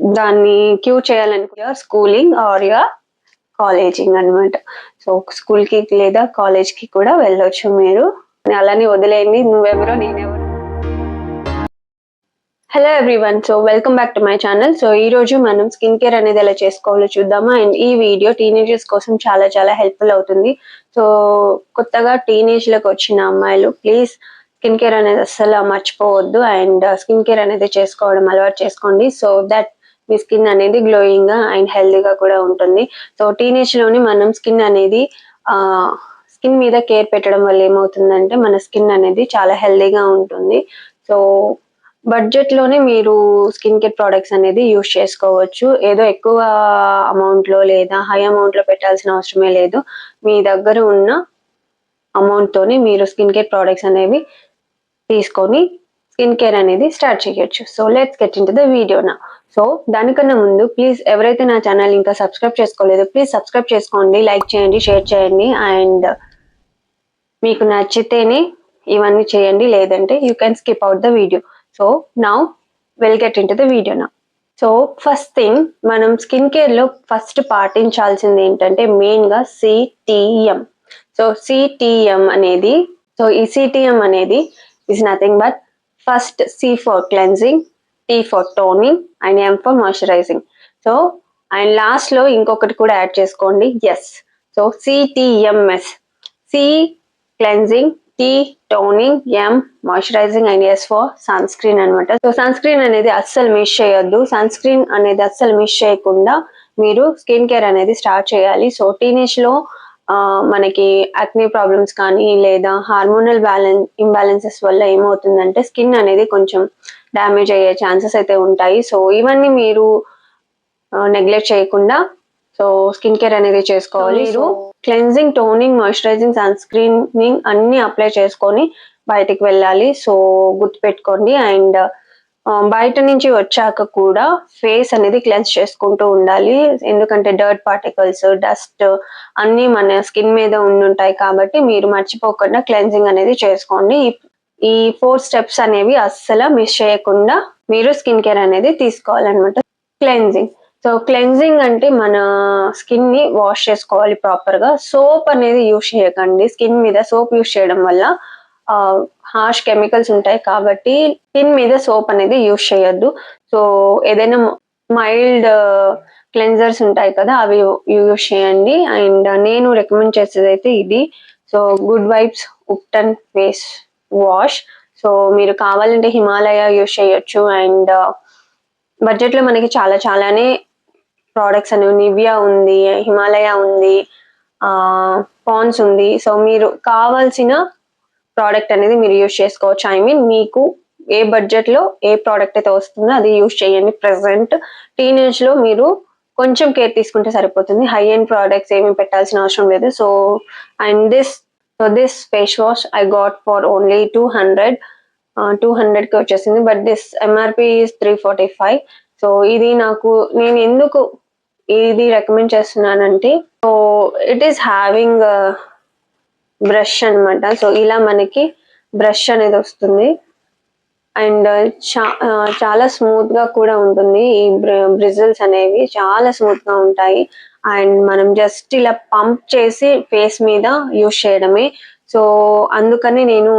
దాన్ని క్యూర్ చేయాలనుకుంటే schooling or your colleging అనమాట. సో స్కూల్కి లేదా కాలేజ్కి కూడా వెళ్ళొచ్చు మీరు. అలానే వదిలేయండి నువ్వెవరో నేనెవరో. Hello everyone, so welcome back to my channel. So ఈ రోజు మనం స్కిన్ కేర్ అనేది ఎలా చేసుకోవాలో చూద్దామా. అండ్ ఈ వీడియో టీనేజర్స్ కోసం చాలా చాలా హెల్ప్ఫుల్ అవుతుంది. సో కొత్తగా టీనేజ్లోకి వచ్చిన అమ్మాయిలు ప్లీజ్ స్కిన్ కేర్ అనేది అస్సలు మర్చిపోవద్దు. అండ్ స్కిన్ కేర్ అనేది చేసుకోవడం అలవాటు చేసుకోండి. సో దట్ మీ స్కిన్ అనేది గ్లోయింగ్ గా అండ్ హెల్దీగా కూడా ఉంటుంది. సో టీనేజ్ లోని మనం స్కిన్ అనేది స్కిన్ మీద కేర్ పెట్టడం వల్ల ఏమవుతుందంటే మన స్కిన్ అనేది చాలా హెల్దీగా ఉంటుంది. సో బడ్జెట్ లోనే మీరు స్కిన్ కేర్ ప్రొడక్ట్స్ అనేది యూజ్ చేసుకోవచ్చు. ఏదో ఎక్కువ అమౌంట్ లో లేదా హై అమౌంట్ లో పెట్టాల్సిన అవసరమే లేదు. మీ దగ్గర ఉన్న అమౌంట్ తోని మీరు స్కిన్ కేర్ ప్రొడక్ట్స్ అనేవి తీసుకొని స్కిన్ కేర్ అనేది స్టార్ట్ చేయొచ్చు. So let's get in to the video నా. సో దానికన్నా ముందు ప్లీజ్ ఎవరైతే నా ఛానల్ ఇంకా సబ్స్క్రైబ్ చేసుకోలేదో ప్లీజ్ సబ్స్క్రైబ్ చేసుకోండి, లైక్ చేయండి, షేర్ చేయండి. అండ్ మీకు నచ్చితేనే ఇవన్నీ చేయండి, లేదంటే you can skip out the video. So now will get in to the video నా. సో ఫస్ట్ థింగ్ మనం స్కిన్ కేర్ లో ఫస్ట్ పాటించాల్సింది ఏంటంటే మెయిన్ గా సిటిఎం. సో సిటిఎం అనేది ఈ సిటిఎం అనేది is nothing but first C for cleansing, T for toning and M for moisturizing. So and last లో ఇంకొకటి కూడా యాడ్ చేసుకోండి, yes. So CTMS, C cleansing, T toning, M moisturizing and S for sunscreen అనమాట. So sun screen అనేది అస్సలు miss చేయొద్దు. Sun screen అనేది అస్సలు మిస్ చేయకుండా మీరు స్కిన్ కేర్ అనేది స్టార్ట్ చేయాలి. సో టీనేజ్ లో మనకి యాక్నే ప్రాబ్లమ్స్ కానీ లేదా హార్మోనల్ ఇంబ్యాలెన్సెస్ వల్ల ఏమవుతుందంటే స్కిన్ అనేది కొంచెం డ్యామేజ్ అయ్యే ఛాన్సెస్ అయితే ఉంటాయి. సో ఇవన్నీ మీరు నెగ్లెక్ట్ చేయకుండా సో స్కిన్ కేర్ అనేది చేసుకోవాలి. మీరు cleansing, toning, moisturising, sun screening అన్ని అప్లై చేసుకొని బయటికి వెళ్ళాలి. సో గుర్తుపెట్టుకోండి. అండ్ బయట నుంచి వచ్చాక కూడా ఫేస్ అనేది క్లెన్స్ చేసుకుంటూ ఉండాలి. ఎందుకంటే డర్ట్ పార్టికల్స్, డస్ట్ అన్ని మన స్కిన్ మీద ఉండుంటాయి కాబట్టి మీరు మర్చిపోకుండా క్లెన్జింగ్ అనేది చేసుకోండి. ఈ 4 స్టెప్స్ అనేవి అస్సలు మిస్ చేయకుండా మీరు స్కిన్ కేర్ అనేది తీసుకోవాలన్నమాట. క్లెన్జింగ్. సో క్లెన్జింగ్ అంటే మన స్కిన్ ని వాష్ చేసుకోవాలి ప్రాపర్ గా. సోప్ అనేది యూజ్ చేయకండి. స్కిన్ మీద సోప్ యూజ్ చేయడం వల్ల హార్ష్ కెమికల్స్ ఉంటాయి కాబట్టి స్కిన్ మీద సోప్ అనేది యూజ్ చేయొద్దు. సో ఏదైనా మైల్డ్ క్లెన్జర్స్ ఉంటాయి కదా, అవి యూజ్ చేయండి. అండ్ నేను రికమెండ్ చేసేది అయితే ఇది. So good vibes ubtan face wash. So మీరు కావాలంటే హిమాలయ యూజ్ చేయొచ్చు. అండ్ బడ్జెట్ లో మనకి చాలానే ప్రోడక్ట్స్ అనేవి, నివియా ఉంది, హిమాలయ ఉంది, పాండ్స్ ఉంది. సో మీరు కావాల్సిన ప్రోడక్ట్ అనేది మీరు యూజ్ చేసుకోవచ్చు. ఐ మీన్ మీకు ఏ బడ్జెట్ లో ఏ ప్రోడక్ట్ అయితే వస్తుందో అది యూజ్ చేయండి. ప్రెసెంట్ టీనేజ్ లో మీరు కొంచెం కేర్ తీసుకుంటే సరిపోతుంది. హై ఎండ్ ప్రోడక్ట్స్ ఏమి పెట్టాల్సిన అవసరం లేదు. So and this face wash I got for only 200 కి వచ్చేసింది. But this MRP is 345. So ఇది నేను ఎందుకు ఇది రికమెండ్ చేస్తున్నానంటే, so it is having brush అనమాట. సో ఇలా మనకి బ్రష్ అనేది వస్తుంది. అండ్ చాలా స్మూత్ గా కూడా ఉంటుంది. ఈ బ్రిజిల్స్ అనేవి చాలా స్మూత్ గా ఉంటాయి. అండ్ మనం జస్ట్ ఇలా పంప్ చేసి ఫేస్ మీద యూజ్ చేయడమే. సో అందుకని నేను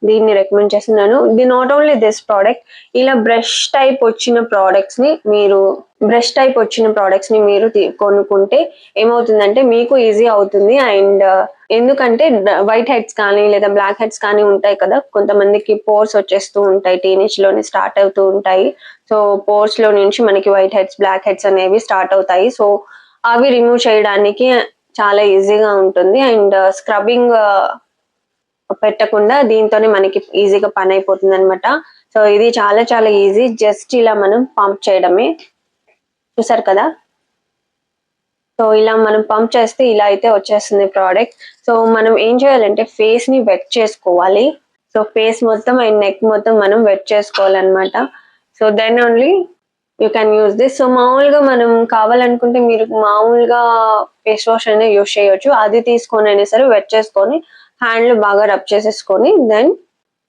దీన్ని రికమెండ్ చేస్తున్నాను. The not only this product, ఇలా బ్రష్ టైప్ వచ్చిన ప్రోడక్ట్స్ ని మీరు కొనుక్కుంటే ఏమవుతుందంటే మీకు ఈజీ అవుతుంది. అండ్ ఎందుకంటే వైట్ హెడ్స్ కానీ లేదా బ్లాక్ హెడ్స్ కానీ ఉంటాయి కదా, కొంతమందికి పోర్స్ వచ్చేస్తూ ఉంటాయి, టీనేజ్ లోనే స్టార్ట్ అవుతూ ఉంటాయి. సో పోర్స్ లో నుంచి మనకి వైట్ హెడ్స్, బ్లాక్ హెడ్స్ అనేవి స్టార్ట్ అవుతాయి. సో అవి రిమూవ్ చేయడానికి చాలా ఈజీగా ఉంటుంది. అండ్ స్క్రబ్బింగ్ పెట్టకుండా దీంతోనే మనకి ఈజీగా పని అయిపోతుంది అనమాట. సో ఇది చాలా ఈజీ. జస్ట్ ఇలా మనం పంప్ చేయడమే. చూసారు కదా. సో ఇలా మనం పంప్ చేస్తే ఇలా అయితే వచ్చేస్తుంది ప్రోడక్ట్. సో మనం ఏం చేయాలంటే ఫేస్ ని వెట్ చేసుకోవాలి. సో ఫేస్ మొత్తం అండ్ నెక్ మొత్తం మనం వెట్ చేసుకోవాలన్నమాట. So then only you can use this. So మామూలుగా మనం కావాలనుకుంటే మీరు మామూలుగా ఫేస్ వాష్ అనేది యూజ్ చేయొచ్చు. అది తీసుకొని అయినా సరే వెట్ చేసుకొని హ్యాండ్లు బాగా రబ్ చేసేసుకొని దెన్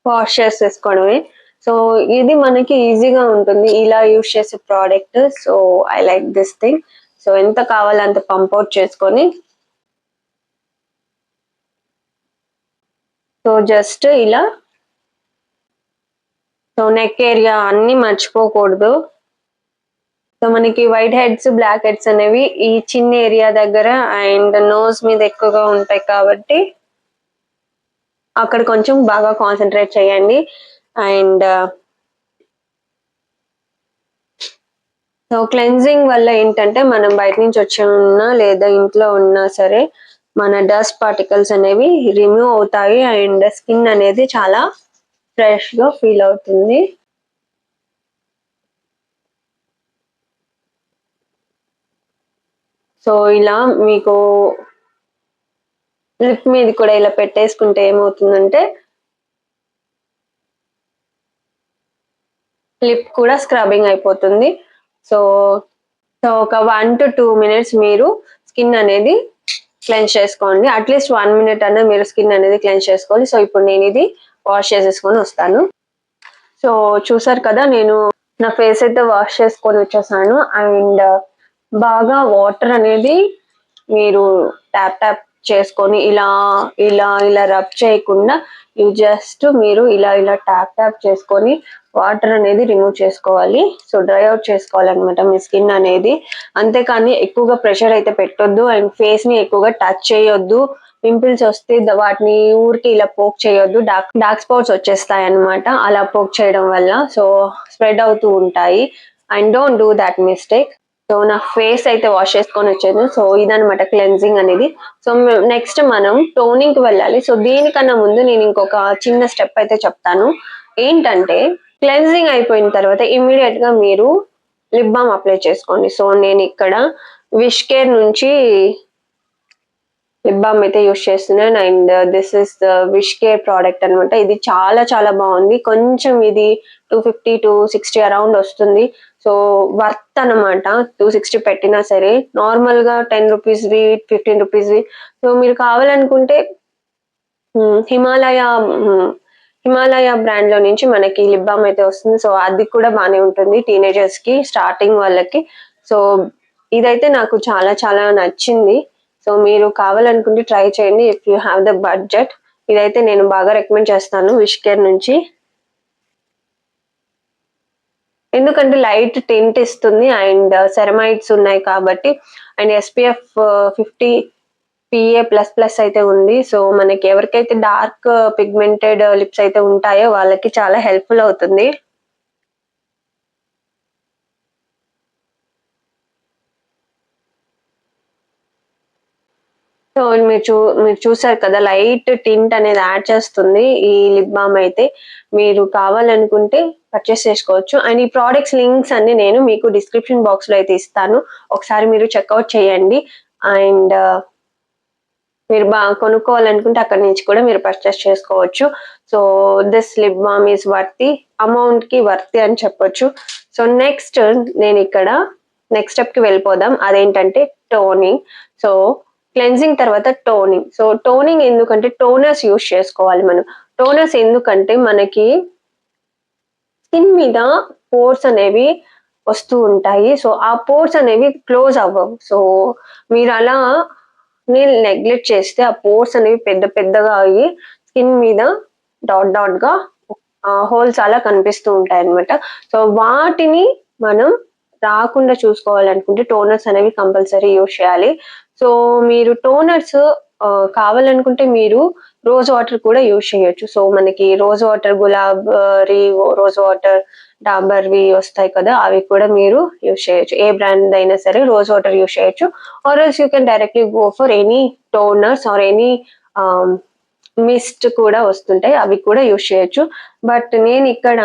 వాష్ చేసేసుకోవడమే. సో ఇది మనకి ఈజీగా ఉంటుంది ఇలా యూస్ చేసే product. So I like this thing. So ఎంత కావాలో అంత పంప్ అవుట్ చేసుకొని సో జస్ట్ ఇలా సో నెక్ ఏరియా అన్ని మర్చిపోకూడదు. సో మనకి వైట్ హెడ్స్ బ్లాక్ హెడ్స్ అనేవి ఈ చిన్న ఏరియా దగ్గర అండ్ నోస్ మీద ఎక్కువగా ఉంటాయి కాబట్టి అక్కడ కొంచెం బాగా కాన్సన్ట్రేట్ చేయండి. అండ్ సో క్లెన్జింగ్ వల్ల ఏంటంటే మనం బయట నుంచి వచ్చి ఉన్నా లేదా ఇంట్లో ఉన్నా సరే మన డస్ట్ పార్టికల్స్ అనేవి రిమూవ్ అవుతాయి అండ్ స్కిన్ అనేది చాలా ఫ్రెష్ గా ఫీల్ అవుతుంది. సో ఇలా మీకు లిప్ మీద కూడా ఇలా పెట్టేసుకుంటే ఏమవుతుందంటే లిప్ కూడా స్క్రబ్బింగ్ అయిపోతుంది. సో సో ఒక 1 to 2 minutes మీరు స్కిన్ అనేది క్లెన్స్ చేసుకోండి. అట్లీస్ట్ 1 minute అన్నా మీరు స్కిన్ అనేది క్లెన్స్ చేసుకోవాలి. సో ఇప్పుడు నేను ఇది వాష్ చేసేసుకొని వస్తాను. సో చూసారు కదా నేను నా ఫేస్ అయితే వాష్ చేసుకొని వచ్చేసాను. అండ్ బాగా వాటర్ అనేది మీరు ట్యాప్ ట్యాప్ చేసుకొని ఇలా ఇలా ఇలా రబ్ చేయకుండా జస్ట్ మీరు ఇలా ఇలా ట్యాప్ ట్యాప్ చేసుకొని వాటర్ అనేది రిమూవ్ చేసుకోవాలి. సో డ్రై అవుట్ చేసుకోవాలన్నమాట మీ స్కిన్ అనేది. అంతేకాని ఎక్కువగా ప్రెషర్ అయితే పెట్టొద్దు అండ్ ఫేస్ ని ఎక్కువగా టచ్ చేయొద్దు. పింపుల్స్ వస్తే వాటిని ఊరికి ఇలా పోక్ చేయొద్దు. డార్క్ స్పాట్స్ వచ్చేస్తాయి అన్నమాట అలా పోక్ చేయడం వల్ల. సో స్ప్రెడ్ అవుతూ ఉంటాయి and don't do that mistake. So నా ఫేస్ అయితే వాష్ చేసుకొని వచ్చాను. సో ఇదనమాట క్లెన్జింగ్ అనేది. సో నెక్స్ట్ మనం టోనింగ్ కి వెళ్ళాలి. సో దీనికన్నా ముందు నేను ఇంకొక చిన్న స్టెప్ అయితే చెప్తాను. ఏంటంటే క్లెన్జింగ్ అయిపోయిన తర్వాత ఇమ్మీడియట్ గా మీరు లిప్ బామ్ అప్లై చేసుకోండి. సో నేను ఇక్కడ విష్ కేర్ నుంచి లిప్ బామ్ అయితే యూస్ చేస్తున్నాను and this is the wish care product అనమాట. ఇది చాలా చాలా బాగుంది. కొంచెం ఇది 250 to 60 అరౌండ్ వస్తుంది. సో వర్త్ అనమాట. 260 పెట్టినా సరే నార్మల్ గా 10 రూపీస్వి 15 రూపీస్వి. సో మీరు కావాలనుకుంటే హిమాలయ హిమాలయ బ్రాండ్ లో నుంచి మనకి లిప్ బామ్ అయితే వస్తుంది. సో అది కూడా బాగానే ఉంటుంది టీనేజర్స్ కి, స్టార్టింగ్ వాళ్ళకి. సో ఇదైతే నాకు చాలా చాలా నచ్చింది. సో మీరు కావాలనుకుంటే ట్రై చేయండి if you have the budget. ఇదైతే నేను బాగా రికమెండ్ చేస్తాను విష్ కేర్ నుంచి. ఎందుకంటే లైట్ టింట్ ఇస్తుంది అండ్ సెరమైడ్స్ ఉన్నాయి కాబట్టి అండ్ SPF 50 PA++ అయితే ఉంది. సో మనకి ఎవరికైతే డార్క్ పిగ్మెంటెడ్ లిప్స్ అయితే ఉంటాయో వాళ్ళకి చాలా హెల్ప్ఫుల్ అవుతుంది. సో మీరు చూసారు కదా లైట్ టింట్ అనేది యాడ్ చేస్తుంది ఈ లిప్ బామ్ అయితే. మీరు కావాలనుకుంటే పర్చేస్ చేసుకోవచ్చు అండ్ ఈ ప్రోడక్ట్స్ లింక్స్ అన్ని నేను మీకు డిస్క్రిప్షన్ బాక్స్ లో అయితే ఇస్తాను. ఒకసారి మీరు చెక్అవుట్ చేయండి అండ్ మీరు బాగా కొనుక్కోవాలనుకుంటే అక్కడి నుంచి కూడా మీరు పర్చేస్ చేసుకోవచ్చు. So this lip balm is worthy, amount కి వర్తి అని చెప్పొచ్చు. సో నెక్స్ట్ నేను ఇక్కడ నెక్స్ట్ స్టెప్ కి వెళ్ళిపోదాం. అదేంటంటే టోనింగ్. సో క్లెన్జింగ్ తర్వాత టోనింగ్. సో టోనింగ్ ఎందుకంటే టోనర్స్ యూస్ చేసుకోవాలి మనం. టోనర్స్ ఎందుకంటే మనకి స్కిన్ మీద పోర్స్ అనేవి వస్తూ ఉంటాయి. సో ఆ పోర్స్ అనేవి క్లోజ్ అవ్వవు. సో మీరు అలా నెగ్లెక్ట్ చేస్తే ఆ పోర్స్ అనేవి పెద్ద పెద్దగా అయ్యి స్కిన్ మీద డాట్ డాట్ గా హోల్స్ అలా కనిపిస్తూ ఉంటాయి అన్నమాట. సో వాటిని మనం రాకుండా చూసుకోవాలనుకుంటే టోనర్స్ అనేవి కంపల్సరీ యూస్ చేయాలి. సో మీరు టోనర్స్ కావాలనుకుంటే మీరు రోజ్ వాటర్ కూడా యూస్ చేయొచ్చు. సో మనకి రోజ్ వాటర్, గులాబ్ రోజ్ వాటర్, డాబర్వి వస్తాయి కదా అవి కూడా మీరు యూస్ చేయొచ్చు. ఏ బ్రాండ్ అయినా సరే రోజ్ వాటర్ యూస్ చేయొచ్చు. Or else you can directly go for any toners or any mist కూడా వస్తుంటాయి అవి కూడా యూస్ చేయొచ్చు. బట్ నేను ఇక్కడ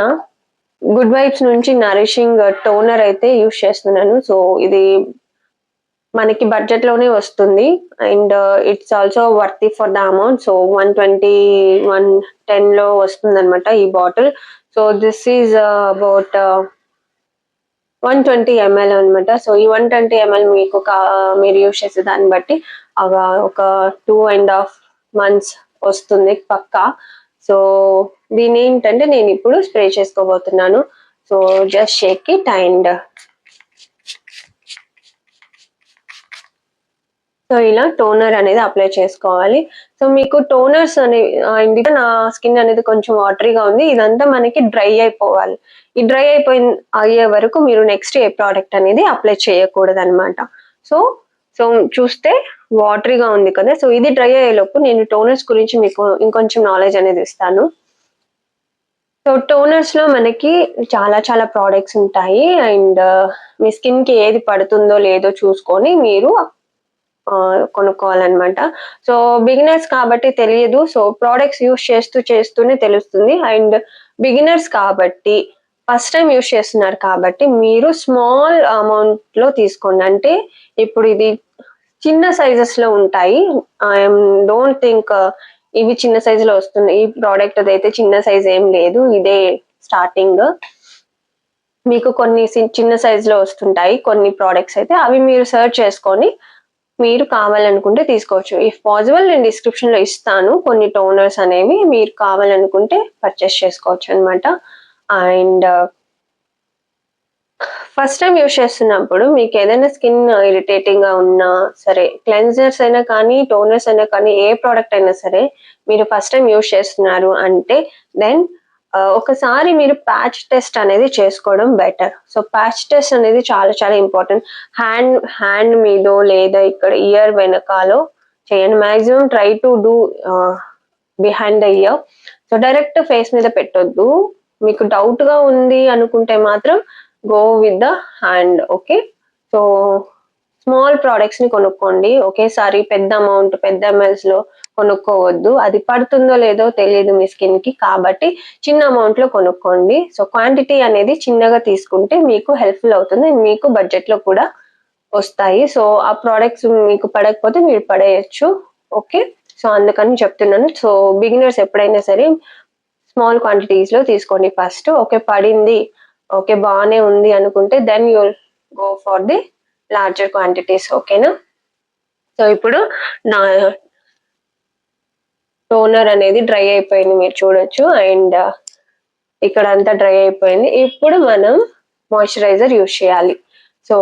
గుడ్ వైబ్స్ నుంచి నరిషింగ్ టోనర్ అయితే యూస్ చేస్తున్నాను. సో ఇది మనకి బడ్జెట్ లోనే వస్తుంది and it's also worthy for the amount. So 120 110 లో వస్తుంది అనమాట ఈ బాటిల్. So this is about 120 ml అనమాట. సో ఈ 120 ml మీకు మీరు యూస్ చేసే దాన్ని బట్టి ఒక 2.5 months వస్తుంది పక్కా. సో దీని ఏంటంటే నేను ఇప్పుడు స్ప్రే చేసుకోబోతున్నాను. So just shake it and so ఇలా టోనర్ అనేది అప్లై చేసుకోవాలి. సో మీకు టోనర్స్ అనేవి నా స్కిన్ అనేది కొంచెం వాటరీగా ఉంది, ఇదంతా మనకి డ్రై అయిపోవాలి. ఈ డ్రై అయ్యే వరకు మీరు నెక్స్ట్ ఏ ప్రోడక్ట్ అనేది అప్లై చేయకూడదు అనమాట. సో సో చూస్తే వాటరీగా ఉంది కదా, సో ఇది డ్రై అయ్యేలోపు నేను టోనర్స్ గురించి మీకు ఇంకొంచెం నాలెడ్జ్ అనేది ఇస్తాను. సో టోనర్స్ లో మనకి చాలా చాలా ప్రోడక్ట్స్ ఉంటాయి అండ్ మీ స్కిన్ కి ఏది పడుతుందో లేదో చూసుకొని మీరు కొనుక్కోవాలన్నమాట. సో బిగినర్స్ కాబట్టి తెలియదు, సో ప్రోడక్ట్స్ యూస్ చేస్తూనే తెలుస్తుంది. అండ్ బిగినర్స్ కాబట్టి ఫస్ట్ టైం యూస్ చేస్తున్నారు కాబట్టి మీరు స్మాల్ అమౌంట్ లో తీసుకోండి. అంటే ఇప్పుడు ఇది చిన్న సైజెస్ లో ఉంటాయి. ఐ డోంట్ థింక్ ఇవి చిన్న సైజులో వస్తున్నాయి. ఈ ప్రోడక్ట్ అయితే చిన్న సైజ్ ఏం లేదు, ఇదే స్టార్టింగ్. మీకు కొన్ని చిన్న సైజ్ లో వస్తుంటాయి కొన్ని ప్రోడక్ట్స్ అయితే, అవి మీరు సర్చ్ చేసుకొని మీరు కావాలనుకుంటే తీసుకోవచ్చు. ఇఫ్ పాసిబుల్ నేను డిస్క్రిప్షన్ లో ఇస్తాను కొన్ని టోనర్స్ అనేవి, మీరు కావాలనుకుంటే పర్చేస్ చేసుకోవచ్చు అనమాట. అండ్ ఫస్ట్ టైం యూస్ చేస్తున్నప్పుడు మీకు ఏదైనా స్కిన్ ఇరిటేటింగ్ గా ఉన్నా సరే, క్లెన్జర్స్ అయినా కానీ టోనర్స్ అయినా కానీ ఏ ప్రోడక్ట్ అయినా సరే మీరు ఫస్ట్ టైం యూస్ చేస్తున్నారు అంటే దెన్ ఒకసారి మీరు ప్యాచ్ టెస్ట్ అనేది చేసుకోవడం బెటర్. సో ప్యాచ్ టెస్ట్ అనేది చాలా చాలా ఇంపార్టెంట్. హ్యాండ్ మీదో లేదా ఇక్కడ ఇయర్ వెనకాలో చేయండి. Maximum try to do behind the year. So direct face మీద పెట్టొద్దు. మీకు డౌట్ గా ఉంది అనుకుంటే మాత్రం go with the hand. Okay, so small products ని కొనుక్కోండి. ఒకేసారి పెద్ద అమౌంట్ పెద్ద ఎంఎల్స్ లో కొనుక్కోవద్దు, అది పడుతుందో లేదో తెలియదు మీ స్కిన్ కి, కాబట్టి చిన్న అమౌంట్ లో కొనుక్కోండి. సో క్వాంటిటీ అనేది చిన్నగా తీసుకుంటే మీకు హెల్ప్ఫుల్ అవుతుంది, మీకు బడ్జెట్ లో కూడా వస్తాయి. సో ఆ ప్రోడక్ట్స్ మీకు పడకపోతే మీరు పడేయచ్చు. ఓకే, సో అందుకని చెప్తున్నాను. సో బిగినర్స్ ఎప్పుడైనా సరే స్మాల్ క్వాంటిటీస్ లో తీసుకోండి ఫస్ట్. ఓకే పడింది, ఓకే బాగానే ఉంది అనుకుంటే then you'll go for the larger quantities. ఓకేనా, సో ఇప్పుడు నా టోనర్ అనేది డ్రై అయిపోయింది మీరు చూడొచ్చు అండ్ ఇక్కడ అంతా డ్రై అయిపోయింది. ఇప్పుడు మనం మాయిశ్చరైజర్ యూజ్ చేయాలి. సో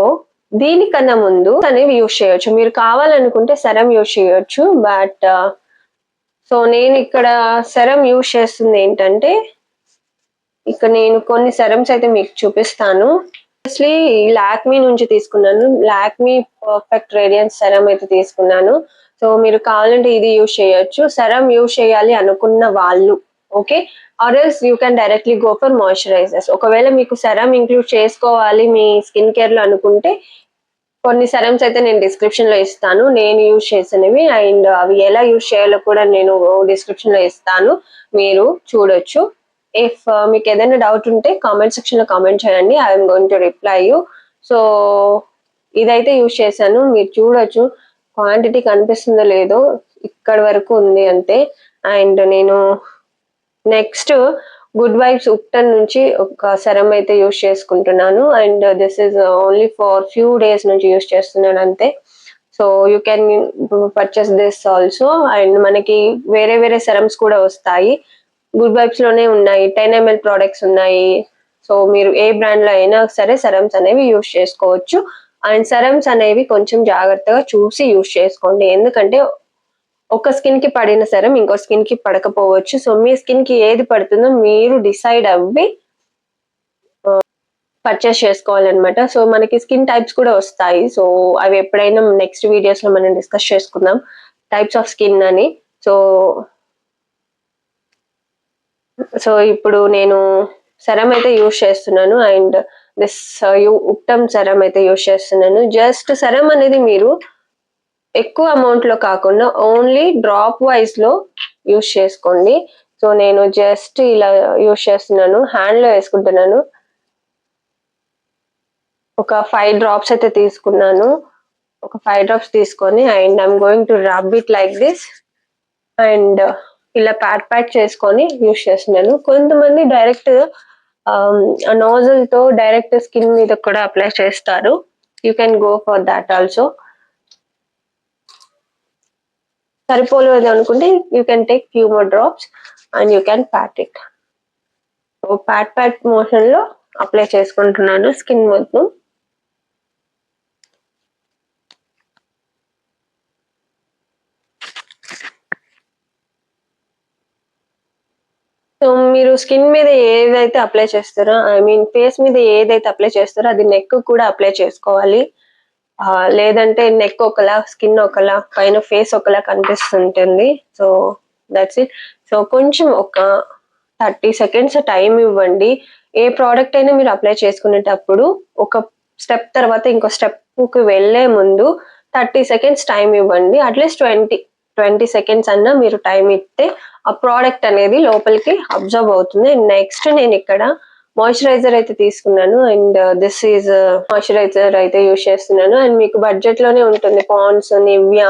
దీనికన్నా ముందు అనేవి యూజ్ చేయొచ్చు, మీరు కావాలనుకుంటే సెరం యూజ్ చేయొచ్చు. బట్ సో నేను ఇక్కడ సెరం యూజ్ చేస్తుంది ఏంటంటే, ఇక్కడ నేను కొన్ని సెరమ్స్ అయితే మీకు చూపిస్తాను. లాక్మీ నుంచి తీసుకున్నాను, లాక్మీ పర్ఫెక్ట్ రేడియన్స్ సెరం అయితే తీసుకున్నాను. సో మీరు కావాలంటే ఇది యూజ్ చేయొచ్చు. సెరం యూజ్ చేయాలి అనుకున్న వాళ్ళు okay, or else you can directly go for moisturisers. ఒకవేళ మీకు సెరం ఇంక్లూడ్ చేసుకోవాలి మీ స్కిన్ కేర్ లో అనుకుంటే కొన్ని సెరమ్స్ అయితే నేను డిస్క్రిప్షన్ లో ఇస్తాను, నేను యూజ్ చేసినవి. అండ్ అవి ఎలా యూజ్ చేయాలో కూడా నేను డిస్క్రిప్షన్ లో ఇస్తాను, మీరు చూడొచ్చు. ఇఫ్ మీకు ఏదైనా డౌట్ ఉంటే కామెంట్ సెక్షన్ లో కామెంట్ చేయండి, I'm going to reply you. So ఇదైతే యూజ్ చేశాను, మీరు చూడొచ్చు క్వాంటిటీ కనిపిస్తుందో లేదో, ఇక్కడ వరకు ఉంది అంతే. అండ్ నేను నెక్స్ట్ గుడ్ వైబ్స్ ఉప్టన్ నుంచి ఒక సెరం అయితే యూజ్ చేసుకుంటున్నాను. And this is only for few days నుంచి యూజ్ చేస్తున్నాను అంతే. So you can purchase this also. And మనకి వేరే వేరే సెరమ్స్ కూడా వస్తాయి, గుడ్ వైబ్స్ లోనే ఉన్నాయి, 10 ml ప్రోడక్ట్స్ ఉన్నాయి. సో మీరు ఏ బ్రాండ్ లో అయినా సరే సెరమ్స్ అనేవి యూజ్ చేసుకోవచ్చు. అండ్ సెరమ్స్ అనేవి కొంచెం జాగ్రత్తగా చూసి యూజ్ చేసుకోండి, ఎందుకంటే ఒక స్కిన్ కి పడిన సెరం ఇంకో స్కిన్ కి పడకపోవచ్చు. సో మీ స్కిన్ కి ఏది పడుతుందో మీరు డిసైడ్ అవ్వి పర్చేస్ చేసుకోవాలన్నమాట. సో మనకి స్కిన్ టైప్స్ కూడా వస్తాయి, సో అవి ఎప్పుడైనా నెక్స్ట్ వీడియోస్ లో మనం డిస్కస్ చేసుకుందాం టైప్స్ ఆఫ్ స్కిన్ అని. సో సో ఇప్పుడు నేను సెరం అయితే యూజ్ చేస్తున్నాను అండ్ దిస్ ఉప్టమ్ సెరం అయితే యూజ్ చేస్తున్నాను. జస్ట్ సెరం అనేది మీరు ఎక్కువ అమౌంట్ లో కాకుండా ఓన్లీ డ్రాప్ వైజ్ లో యూజ్ చేసుకోండి. సో నేను జస్ట్ ఇలా యూజ్ చేస్తున్నాను, హ్యాండ్ లో వేసుకుంటున్నాను. ఒక 5 drops అయితే తీసుకున్నాను, ఒక 5 drops తీసుకొని and I'm going to rub it like this and ఇలా ప్యాట్ చేసుకొని యూజ్ చేస్తున్నాను. కొంతమంది డైరెక్ట్ నోజల్ తో డైరెక్ట్ స్కిన్ మీద కూడా అప్లై చేస్తారు, you can go for that also. సరిపోలేదు అనుకుంటే you can take few more drops and you can Pat it. So Pat motion లో అప్లై చేసుకుంటున్నాను స్కిన్ మొత్తం. సో మీరు స్కిన్ మీద ఏదైతే అప్లై చేస్తారో, ఐ మీన్ ఫేస్ మీద ఏదైతే అప్లై చేస్తారో అది నెక్ కూడా అప్లై చేసుకోవాలి. లేదంటే నెక్ ఒకలా, స్కిన్ ఒకలా, పైన ఫేస్ ఒకలా కనిపిస్తుంటుంది. So that's it. సో కొంచెం ఒక 30 సెకండ్స్ టైం ఇవ్వండి. ఏ ప్రోడక్ట్ అయినా మీరు అప్లై చేసుకునేటప్పుడు ఒక స్టెప్ తర్వాత ఇంకో స్టెప్ కి వెళ్లే ముందు 30 సెకండ్స్ టైం ఇవ్వండి. అట్లీస్ట్ 20 సెకండ్స్ అన్నా మీరు టైం ఇస్తే ఆ ప్రోడక్ట్ అనేది లోపలికి అబ్జర్వ్ అవుతుంది. నెక్స్ట్ నేను ఇక్కడ మాయిశ్చరైజర్ అయితే తీసుకున్నాను. అండ్ దిస్ ఈజ్ మాయిశ్చరైజర్ అయితే యూజ్ చేస్తున్నాను. అండ్ మీకు బడ్జెట్ లోనే ఉంటుంది, పాండ్స్, నివ్యా.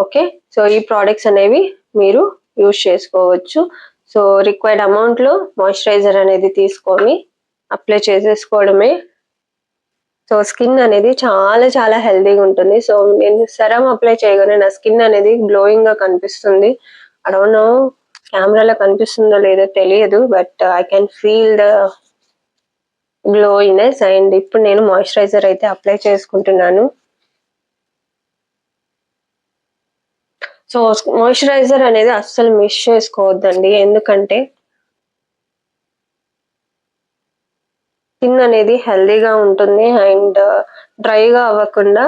ఓకే, సో ఈ ప్రోడక్ట్స్ అనేవి మీరు యూజ్ చేసుకోవచ్చు. సో రిక్వైర్డ్ అమౌంట్ లో మాయిశ్చరైజర్ అనేది తీసుకొని అప్లై చేసేసుకోవడమే. సో స్కిన్ అనేది చాలా చాలా హెల్దీగా ఉంటుంది. సో నేను సెరమ్ అప్లై చేయగానే నా స్కిన్ అనేది గ్లోయింగ్ గా కనిపిస్తుంది. ఐ డోంట్ నో కెమెరాలో కనిపిస్తుందో లేదో తెలియదు, but I can feel the glowiness. And ఇప్పుడు నేను మాయిశ్చరైజర్ అయితే అప్లై చేసుకుంటున్నాను. సో మాయిశ్చరైజర్ అనేది అస్సలు మిస్ చేసుకోవద్దండి, ఎందుకంటే స్కిన్ అనేది హెల్దీగా ఉంటుంది అండ్ డ్రైగా అవ్వకుండా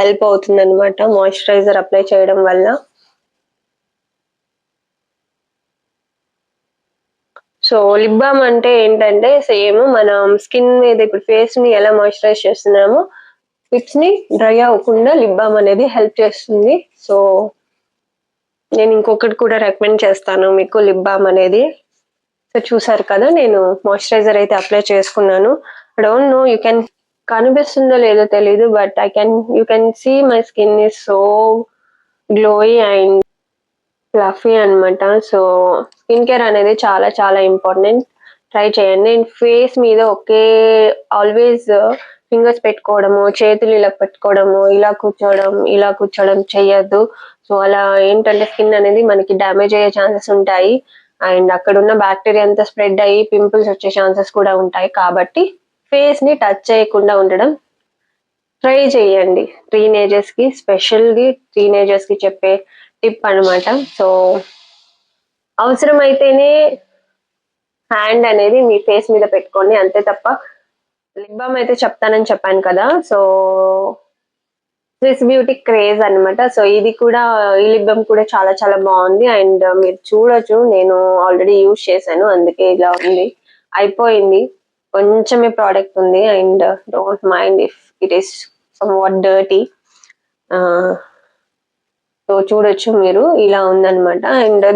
హెల్ప్ అవుతుంది అనమాట మాయిశ్చరైజర్ అప్లై చేయడం వల్ల. సో లిప్ బామ్ అంటే ఏంటంటే సేమ్ మనం స్కిన్ మీద ఇప్పుడు ఫేస్ ని ఎలా మాయిశ్చరైజ్ చేస్తున్నామో లిప్స్ ని డ్రై అవ్వకుండా లిప్ బామ్ అనేది హెల్ప్ చేస్తుంది. సో నేను ఇంకొకటి కూడా రికమెండ్ చేస్తాను మీకు, లిప్ బామ్ అనేది. సో చూసారు కదా, నేను మాయిశ్చరైజర్ అయితే అప్లై చేసుకున్నాను. I don't know you can కనిపిస్తుందో లేదో తెలీదు, but you can see my skin is so glowy and fluffy అనమాట. సో స్కిన్ కేర్ అనేది చాలా చాలా ఇంపార్టెంట్, ట్రై చేయండి. అండ్ ఫేస్ మీద ఒకే ఆల్వేస్ ఫింగర్స్ పెట్టుకోవడము, చేతులు ఇలా పెట్టుకోవడము, ఇలా కూర్చోవడం చెయ్యొద్దు. సో అలా ఏంటంటే స్కిన్ అనేది మనకి డ్యామేజ్ అయ్యే ఛాన్సెస్ ఉంటాయి. అండ్ అక్కడ ఉన్న బ్యాక్టీరియా అంతా స్ప్రెడ్ అయ్యి పింపుల్స్ వచ్చే ఛాన్సెస్ కూడా ఉంటాయి. కాబట్టి ఫేస్ ని టచ్ చేయకుండా ఉండడం ట్రై చేయండి. టీనేజర్స్ కి, స్పెషల్లీ టీనేజర్స్ కి చెప్పే టిప్ అనమాట. సో అవసరమైతేనే హ్యాండ్ అనేది మీ ఫేస్ మీద పెట్టుకోండి, అంతే తప్ప లిప్ బామ్ అయితే చెప్తానని చెప్పాను కదా. సో స్విస్ బ్యూటీ క్రేజ్ అనమాట. సో ఇది కూడా, ఈ లిప్ బామ్ కూడా చాలా చాలా బాగుంది. అండ్ మీరు చూడొచ్చు, నేను ఆల్రెడీ యూజ్ చేశాను, అందుకే ఇలా ఉంది. అయిపోయింది, కొంచెమే ప్రోడక్ట్ ఉంది. And don't mind if it is some what dirty. So చూడొచ్చు మీరు, ఇలా ఉందన్నమాట. అండ్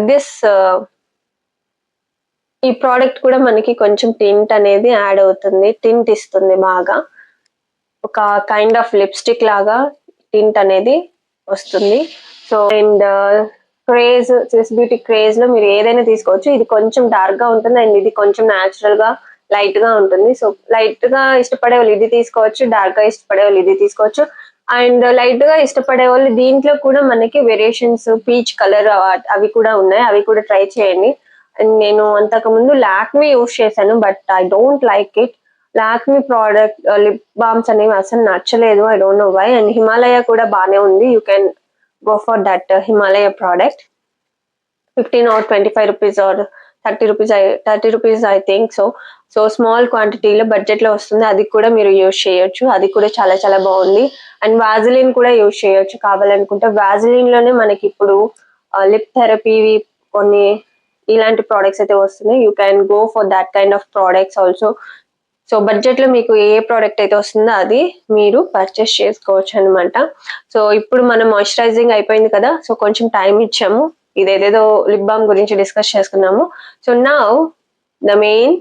ఈ ప్రోడక్ట్ కూడా మనకి కొంచెం టింట్ అనేది యాడ్ అవుతుంది, టింట్ ఇస్తుంది బాగా. ఒక కైండ్ ఆఫ్ లిప్స్టిక్ లాగా టింట్ అనేది వస్తుంది. So and Swiss beauty craze లో మీరు ఏదైనా తీసుకోవచ్చు. ఇది కొంచెం డార్క్ గా ఉంటుంది అండ్ ఇది కొంచెం న్యాచురల్ గా లైట్ గా ఉంటుంది. సో లైట్ గా ఇష్టపడే వాళ్ళు ఇది తీసుకోవచ్చు, డార్క్ గా ఇష్టపడే వాళ్ళు ఇది తీసుకోవచ్చు. అండ్ లైట్ గా ఇష్టపడే వాళ్ళు దీంట్లో కూడా మనకి వేరియేషన్స్, పీచ్ కలర్ అవి కూడా ఉన్నాయి, అవి కూడా ట్రై చేయండి. అండ్ నేను అంతకు ముందు లాక్మీ యూజ్ చేశాను, but I don't like it. Lakme product lip balms అనేవి అసలు నచ్చలేదు, I don't know why. And Himalaya కూడా బానే ఉంది, you can go for that Himalaya product. 15 or 25 rupees or 30 rupees I think. So small క్వాంటిటీలో బడ్జెట్ లో వస్తుంది, అది కూడా మీరు యూజ్ చేయొచ్చు, అది కూడా చాలా చాలా బాగుంది. అండ్ వాజిలిన్ కూడా యూజ్ చేయొచ్చు కావాలనుకుంటే. వాజిలిన్ లోనే మనకి ఇప్పుడు లిప్ థెరపీ కొన్ని ఇలాంటి ప్రోడక్ట్స్ అయితే వస్తున్నాయి, you can go for that kind of products also. So budget లో మీకు ఏ ప్రోడక్ట్ అయితే వస్తుందో అది మీరు పర్చేస్ చేసుకోవచ్చు అనమాట. సో ఇప్పుడు మనం మాయిశ్చరైజింగ్ అయిపోయింది కదా, సో కొంచెం టైం ఇచ్చాము, ఇదేదేదో లిప్ బామ్ గురించి డిస్కస్ చేసుకున్నాము. సో నౌ ద మెయిన్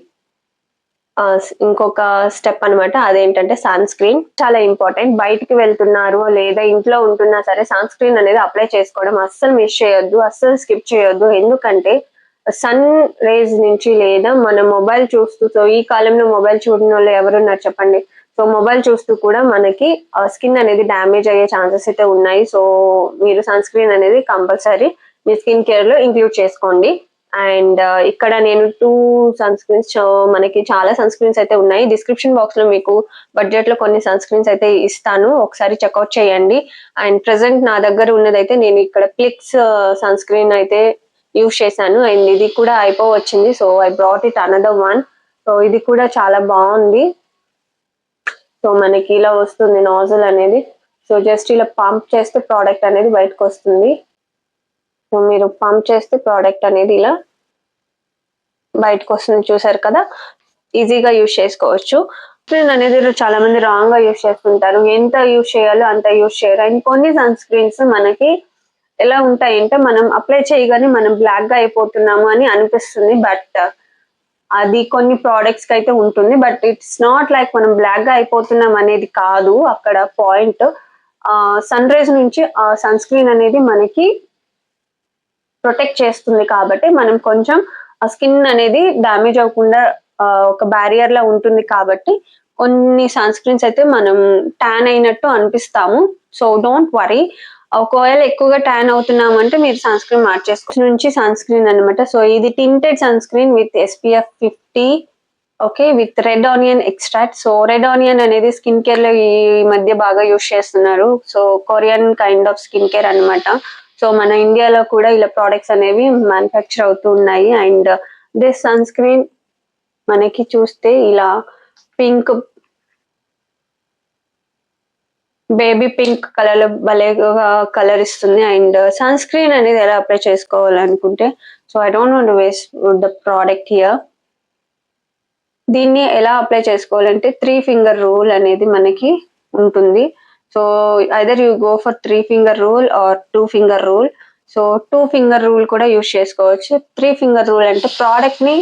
ఇంకొక స్టెప్ అనమాట, అదేంటంటే సన్ స్క్రీన్. చాలా ఇంపార్టెంట్. బయటికి వెళ్తున్నారు లేదా ఇంట్లో ఉంటున్నా సరే సన్ స్క్రీన్ అనేది అప్లై చేసుకోవడం అస్సలు మిస్ చేయొద్దు, అస్సలు స్కిప్ చేయొద్దు. ఎందుకంటే సన్ రేజ్ నుంచి లేదా మన మొబైల్ చూస్తూ, సో ఈ కాలంలో మొబైల్ చూడని వాళ్ళు ఎవరున్నారు చెప్పండి. సో మొబైల్ చూస్తూ కూడా మనకి స్కిన్ అనేది డ్యామేజ్ అయ్యే ఛాన్సెస్ అయితే ఉన్నాయి. సో మీరు సన్ స్క్రీన్ అనేది కంపల్సరీ మీ స్కిన్ కేర్ లో ఇంక్లూడ్ చేసుకోండి. అండ్ ఇక్కడ నేను 2 సన్ స్క్రీన్స్, మనకి చాలా సన్ స్క్రీన్స్ అయితే ఉన్నాయి. డిస్క్రిప్షన్ బాక్స్ లో మీకు బడ్జెట్ లో కొన్ని సన్ స్క్రీన్స్ అయితే ఇస్తాను, ఒకసారి చెక్అవుట్ చేయండి. అండ్ ప్రెసెంట్ నా దగ్గర ఉన్నదైతే నేను ఇక్కడ క్లిక్స్ సన్ స్క్రీన్ అయితే యూజ్ చేశాను. అండ్ ఇది కూడా అయిపోవచ్చింది, so I brought it another one. So ఇది కూడా చాలా బాగుంది. సో మనకి ఇలా వస్తుంది నాజిల్ అనేది. సో జస్ట్ ఇలా పంప్ చేస్తే ప్రోడక్ట్ అనేది బయటకు వస్తుంది. సో మీరు పంప్ చేస్తే ప్రోడక్ట్ అనేది ఇలా బయటకు వస్తుంది, చూసారు కదా. ఈజీగా యూజ్ చేసుకోవచ్చు. స్క్రీన్ అనేది చాలా మంది రాంగ్ గా యూజ్ చేస్తుంటారు, ఎంత యూజ్ చేయాలో అంత యూజ్ చేయరు. అండ్ కొన్ని సన్ స్క్రీన్స్ మనకి ఎలా ఉంటాయంటే మనం అప్లై చేయగానే మనం బ్లాక్ గా అయిపోతున్నాము అని అనిపిస్తుంది, బట్ అది కొన్ని ప్రోడక్ట్స్ కి అయితే ఉంటుంది. బట్ ఇట్స్ నాట్ లైక్ మనం బ్లాక్ గా అయిపోతున్నాం అనేది కాదు అక్కడ పాయింట్. సన్ రైజ్ నుంచి ఆ సన్ స్క్రీన్ అనేది మనకి ప్రొటెక్ట్ చేస్తుంది కాబట్టి మనం కొంచెం ఆ స్కిన్ అనేది డ్యామేజ్ అవ్వకుండా ఒక బ్యారియర్ లా ఉంటుంది కాబట్టి కొన్ని సన్ స్క్రీన్స్ అయితే మనం ట్యాన్ అయినట్టు అనిపిస్తాము. సో డోంట్ వరీ, ఒకవేళ ఎక్కువగా ట్యాన్ అవుతున్నామంటే మీరు సన్ స్క్రీన్ మార్చేసుకోవచ్చు. నుంచి సన్ స్క్రీన్ అనమాట. సో ఇది tinted sunscreen with SPF 50, okay, with red onion extract. So red onion అనేది స్కిన్ కేర్ లో ఈ మధ్య బాగా యూజ్ చేస్తున్నారు. So Korean kind of skin care అనమాట. సో మన ఇండియాలో కూడా ఇలా ప్రోడక్ట్స్ అనేవి మ్యానుఫ్యాక్చర్ అవుతూ ఉన్నాయి. అండ్ దిస్ సన్ స్క్రీన్ మనకి చూస్తే ఇలా పింక్, బేబీ పింక్ కలర్ భలేగా కలర్ ఇస్తుంది. అండ్ సన్ స్క్రీన్ అనేది ఎలా అప్లై చేసుకోవాలనుకుంటే, so I don't want to waste the product here. దీన్ని ఎలా అప్లై చేసుకోవాలంటే 3 ఫింగర్ రూల్ అనేది మనకి ఉంటుంది. So either you go for 3 finger rule or 2 finger rule. So 2 finger rule కూడా యూజ్ చేసుకోవచ్చు. 3 ఫింగర్ రూల్ అంటే ప్రోడక్ట్ ని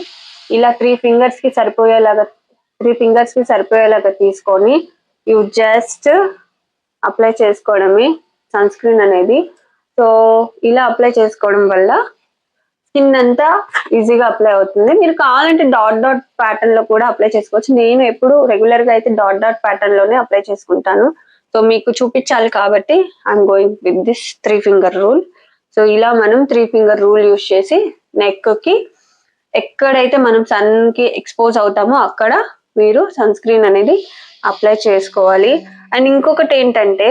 ఇలా 3 ఫింగర్స్ కి సరిపోయేలాగా తీసుకొని యూ జస్ట్ అప్లై చేసుకోవడమే సన్ స్క్రీన్ అనేది. సో ఇలా అప్లై చేసుకోవడం వల్ల స్కిన్ అంతా ఈజీగా అప్లై అవుతుంది. మీరు కావాలంటే డాట్ డాట్ ప్యాటర్న్ లో కూడా అప్లై చేసుకోవచ్చు. నేను ఎప్పుడు రెగ్యులర్ గా అయితే డాట్ డాట్ ప్యాటర్న్ లోనే అప్లై చేసుకుంటాను. సో మీకు చూపించాలి కాబట్టి I'm going with this 3 finger rule. So ఇలా మనం 3 ఫింగర్ రూల్ యూజ్ చేసి నెక్ కి ఎక్కడైతే మనం సన్ కి ఎక్స్పోజ్ అవుతామో అక్కడ మీరు సన్ స్క్రీన్ అనేది అప్లై చేసుకోవాలి. అండ్ ఇంకొకటి ఏంటంటే,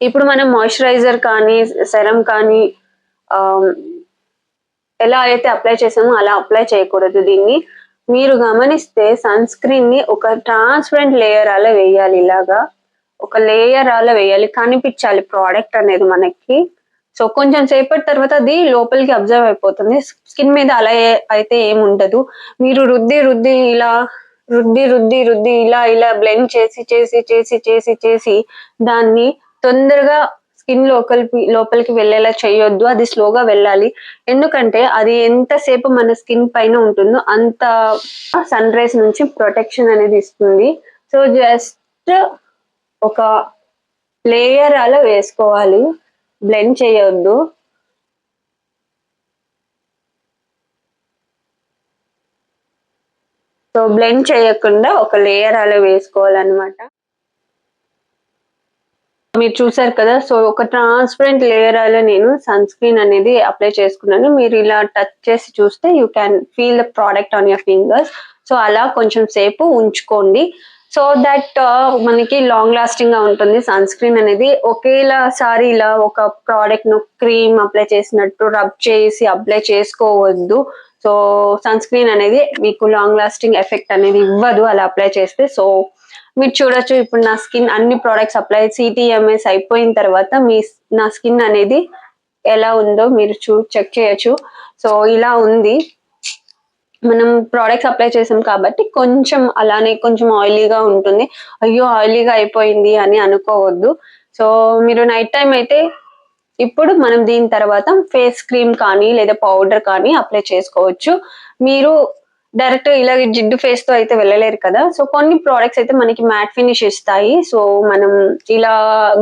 ఇప్పుడు మనం మాయిశ్చరైజర్ కానీ సెరం కానీ ఎలా అయితే అప్లై చేసామో అలా అప్లై చేయకూడదు. దీన్ని మీరు గమనిస్తే సన్ స్క్రీన్ ని ఒక ట్రాన్స్పరెంట్ లేయర్ అలా వేయాలి, ఇలాగా ఒక లేయర్ అలా వేయాలి, కనిపించాలి ప్రోడక్ట్ అనేది మనకి. సో కొంచెం సేపటి తర్వాత అది లోపలికి అబ్జర్వ్ అయిపోతుంది. స్కిన్ మీద అలా అయితే ఏమి ఉండదు. మీరు రుద్ది ఇలా బ్లెండ్ చేసి దాన్ని తొందరగా స్కిన్ లోపలికి వెళ్ళేలా చేయొద్దు. అది స్లోగా వెళ్ళాలి. ఎందుకంటే అది ఎంతసేపు మన స్కిన్ పైన ఉంటుందో అంత సన్ రైజ్ నుంచి ప్రొటెక్షన్ అనేది ఇస్తుంది. సో జస్ట్ ఒక లేయర్ అలా వేసుకోవాలి, బ్లెండ్ చేయొద్దు. సో బ్లెండ్ చేయకుండా ఒక లేయర్ అలా వేసుకోవాలన్నమాట. మీరు చూసారు కదా. సో ఒక ట్రాన్స్పరెంట్ లేయర్ అలా నేను సన్ స్క్రీన్ అనేది అప్లై చేసుకున్నాను. మీరు ఇలా టచ్ చేసి చూస్తే you can feel the product on your fingers. So అలా కొంచెం సేపు ఉంచుకోండి, సో దట్ మనకి లాంగ్ లాస్టింగ్ గా ఉంటుంది సన్ స్క్రీన్ అనేది. ఒకేసారి ఇలా ఒక ప్రోడక్ట్ ను క్రీమ్ అప్లై చేసినట్టు రబ్ చేసి అప్లై చేసుకోవద్దు. సో సన్ స్క్రీన్ అనేది మీకు లాంగ్ లాస్టింగ్ ఎఫెక్ట్ అనేది ఇవ్వదు అలా అప్లై చేస్తే. సో మీరు చూడొచ్చు, ఇప్పుడు నా స్కిన్ అన్ని ప్రోడక్ట్స్ అప్లై CTMS అయిపోయిన తర్వాత నా స్కిన్ అనేది ఎలా ఉందో మీరు చెక్ చేయొచ్చు. సో ఇలా ఉంది. మనం ప్రోడక్ట్స్ అప్లై చేసాం కాబట్టి కొంచెం అలానే కొంచెం ఆయిలీగా ఉంటుంది. అయ్యో ఆయిలీగా అయిపోయింది అని అనుకోవద్దు. సో మీరు నైట్ టైం అయితే ఇప్పుడు మనం దీని తర్వాత ఫేస్ క్రీమ్ కానీ లేదా పౌడర్ కానీ అప్లై చేసుకోవచ్చు. మీరు డైరెక్ట్ ఇలా జిడ్డు ఫేస్ తో అయితే వెళ్ళలేరు కదా. సో కొన్ని ప్రోడక్ట్స్ అయితే మనకి మ్యాట్ ఫినిష్ ఇస్తాయి. సో మనం ఇలా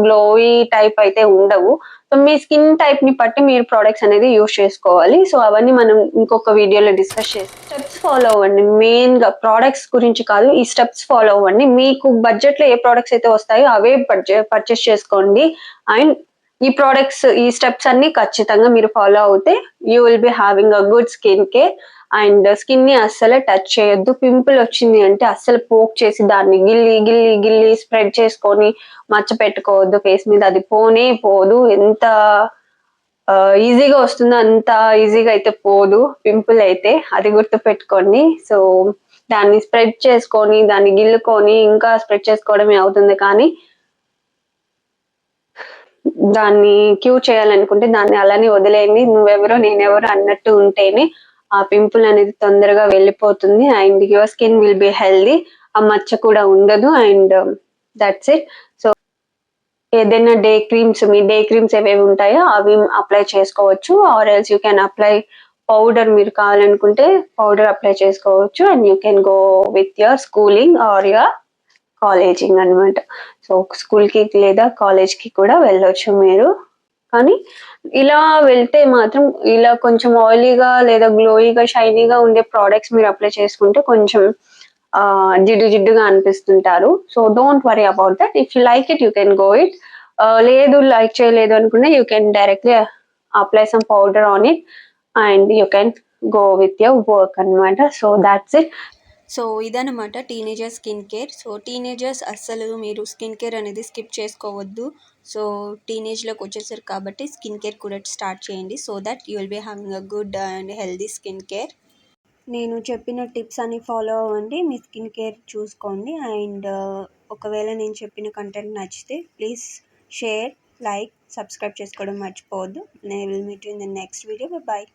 గ్లోయి టైప్ అయితే ఉండవు. సో మీ స్కిన్ టైప్ ని బట్టి మీరు ప్రోడక్ట్స్ అనేది యూజ్ చేసుకోవాలి. సో అవన్నీ మనం ఇంకొక వీడియోలో డిస్కస్ చేస్తాం. స్టెప్స్ ఫాలో అవ్వండి, మెయిన్ గా ప్రోడక్ట్స్ గురించి కాదు, ఈ స్టెప్స్ ఫాలో అవ్వండి. మీకు బడ్జెట్ లో ఏ ప్రోడక్ట్స్ అయితే వస్తాయో అవే పర్చేస్ చేసుకోండి. అండ్ ఈ ప్రోడక్ట్స్, ఈ స్టెప్స్ అన్ని ఖచ్చితంగా మీరు ఫాలో అవుతే you will be having a good skin care. And skin ని అస్సలు టచ్ చేయొద్దు. పింపుల్ వచ్చింది అంటే అస్సలు పోక్ చేసి దాన్ని గిల్లి గిల్లి గిల్లి స్ప్రెడ్ చేసుకొని మచ్చ పెట్టుకోవద్దు ఫేస్ మీద. అది పోనే పోదు. ఎంత ఈజీగా వస్తుందో అంత ఈజీగా అయితే పోదు పింపుల్ అయితే, అది గుర్తు పెట్టుకోండి. సో దాన్ని స్ప్రెడ్ చేసుకొని దాన్ని గిల్లుకొని ఇంకా స్ప్రెడ్ చేసుకోవడమే అవుతుంది, కానీ దాన్ని క్యూర్ చేయాలనుకుంటే దాన్ని అలానే వదిలేయండి. నువ్వెవరో నేనెవరో అన్నట్టు ఉంటేనే ఆ పింపుల్ అనేది తొందరగా వెళ్ళిపోతుంది and your skin will be healthy. ఆ మచ్చ కూడా ఉండదు అండ్ దట్స్ ఇట్. సో ఏదైనా మీ డే క్రీమ్స్ ఏవేవి ఉంటాయో అవి అప్లై చేసుకోవచ్చు. Or else you can apply powder. మీరు కావాలనుకుంటే పౌడర్ అప్లై చేసుకోవచ్చు and you can go with your schooling or your colleging అనమాట. సో స్కూల్కి లేదా కాలేజ్కి కూడా వెళ్ళొచ్చు మీరు. కానీ ఇలా వెళ్తే మాత్రం ఇలా కొంచెం ఆయిలీగా లేదా గ్లోయిగా షైనీగా ఉండే ప్రోడక్ట్స్ మీరు అప్లై చేసుకుంటే కొంచెం జిడ్డు జిడ్డుగా అనిపిస్తుంటారు. So don't worry about that. If you like it you can go it. లేదు లైక్ చేయలేదు అనుకుంటే you can directly apply some powder on it and you can go with your work అనమాట. So that's it. సో ఇదనమాట teenager skin care. So teenagers అస్సలు మీరు skin care అనేది skip చేసుకోవద్దు. So టీనేజ్లోకి వచ్చేసారు కాబట్టి స్కిన్ కేర్ కూడా స్టార్ట్ చేయండి. So that you will be having a good and healthy skin care. నేను చెప్పిన టిప్స్ అన్ని ఫాలో అవ్వండి, మీ స్కిన్ కేర్ చూసుకోండి. అండ్ ఒకవేళ నేను చెప్పిన కంటెంట్ నచ్చితే ప్లీజ్ షేర్, లైక్, సబ్స్క్రైబ్ చేసుకోవడం మర్చిపోవద్దు. నేను will meet you in the next video. Bye.